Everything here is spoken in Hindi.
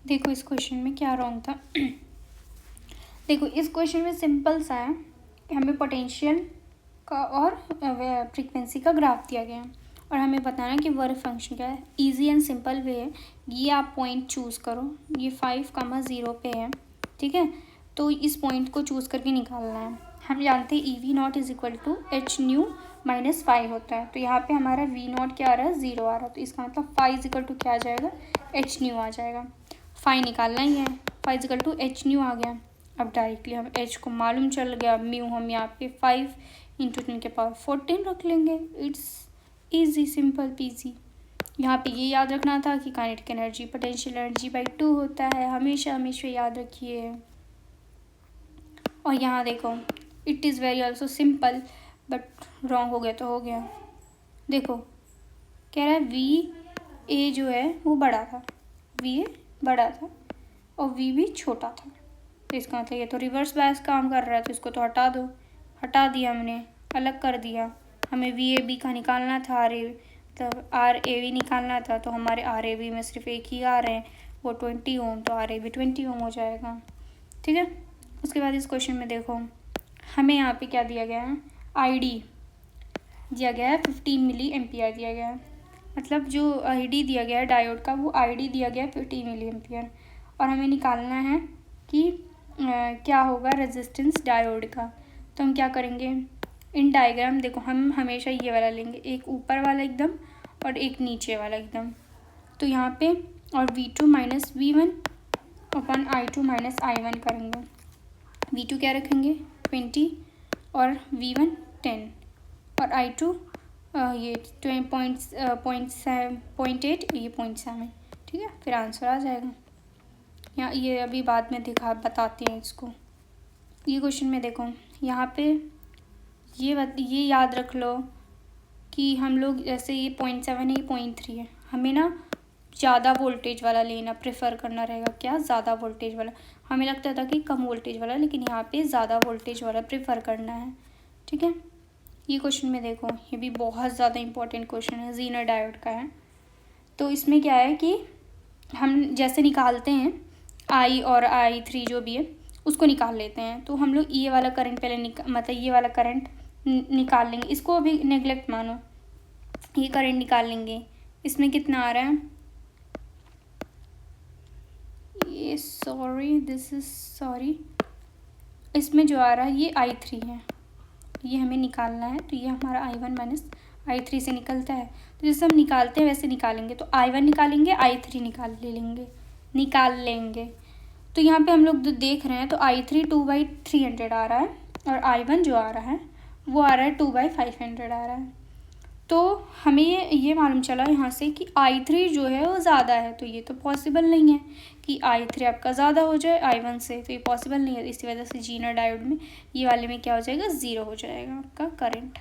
देखो इस क्वेश्चन में क्या रॉन्ग था। देखो इस क्वेश्चन में सिंपल सा है कि हमें पोटेंशियल का और फ्रीक्वेंसी का ग्राफ दिया गया है और हमें बताना है कि वर्क फंक्शन क्या है। इजी एंड सिंपल वे है, ये आप पॉइंट चूज़ करो, ये 5,0 पे है, ठीक है। तो इस पॉइंट को चूज़ करके निकालना है। हम जानते हैं EV0 is equal to h-5 होता है, तो यहाँ पे हमारा V0 क्या आ रहा है, 0 आ रहा है, तो इसका मतलब 5 इज इक्वल टू क्या आ जाएगा, h आ जाएगा। 5 निकालना ही है, 5 इज इक्वल टू h आ गया। अब डायरेक्टली हम h को मालूम चल गया, म्यू हम यहाँ पे 5 इंटू 10⁻14 रख लेंगे। It's easy, simple PG. यहाँ पे ये याद रखना था कि kinetic energy potential energy by 2 होता है, हमेशा हमेशा याद रखिए। और यहाँ देखो it is very also simple, but wrong हो गया तो हो गया। देखो कह रहा है VA जो है वो बड़ा था, VA बड़ा था और VB छोटा था, तो इसका मतलब ये तो रिवर्स बायस काम कर रहा है, तो इसको तो हटा दो। हटा दिया हमने, अलग कर दिया। हमें VAB का निकालना था, मतलब RAB निकालना था, तो हमारे RAB में सिर्फ एक ही आ रहे हैं, वो 20 ओम, तो RAB 20 ओम हो जाएगा, ठीक है। उसके बाद इस क्वेश्चन में देखो हमें यहाँ पे क्या दिया गया है, ID दिया गया है 15 मिली एम्पियर दिया गया है, मतलब जो ID दिया गया है डायोड का, वो ID दिया गया है 15 मिली एम्पियर। और हमें निकालना है कि क्या होगा रेजिस्टेंस डायोड का। तो हम क्या करेंगे, इन डायग्राम देखो हम हमेशा ये वाला लेंगे, एक ऊपर वाला एकदम और एक नीचे वाला एकदम। तो यहाँ पे और V2 माइनस V1 अपन I2 माइनस I1 करेंगे। V2 क्या रखेंगे 20 और V1 10 और I2 ये 0.8 ये 0.7, ठीक है। फिर आंसर आ जाएगा। यहाँ ये अभी बाद में बताते हैं इसको। ये क्वेश्चन में देखो यहाँ पे ये याद रख लो कि हम लोग जैसे ये 0.7 है, ये 0.3 है, हमें ना ज़्यादा वोल्टेज वाला लेना प्रेफर करना रहेगा। क्या, ज़्यादा वोल्टेज वाला। हमें लगता था कि कम वोल्टेज वाला, लेकिन यहाँ पे ज़्यादा वोल्टेज वाला प्रेफर करना है, ठीक है। ये क्वेश्चन में देखो ये भी बहुत ज़्यादा इंपॉर्टेंट क्वेश्चन है, जीनर डायोड का है। तो इसमें क्या है कि हम जैसे निकालते हैं I और I3 जो भी है उसको निकाल लेते हैं, तो हम लोग ये वाला करंट पहले मतलब ये वाला करंट निकाल लेंगे, इसको अभी नेगलेक्ट मानो, ये करंट निकाल लेंगे। इसमें कितना आ रहा है, ये सॉरी इसमें जो आ रहा है ये I3 है, ये हमें निकालना है। तो ये हमारा I1 माइनस I3 से निकलता है, तो जैसे हम निकालते हैं वैसे निकालेंगे। तो I1 निकालेंगे, I3 निकाल लेंगे। तो यहाँ पे हम लोग जो देख रहे हैं तो I3 2/300 आ रहा है और I1 जो आ रहा है वो आ रहा है 2/500 आ रहा है। तो हमें ये मालूम चला यहाँ से कि I3 जो है वो ज़्यादा है, तो ये तो पॉसिबल नहीं है कि I3 आपका ज़्यादा हो जाए I1 से, तो ये पॉसिबल नहीं है। इसी वजह से जीनर डायोड में ये वाले में क्या हो जाएगा, 0 हो जाएगा आपका करंट।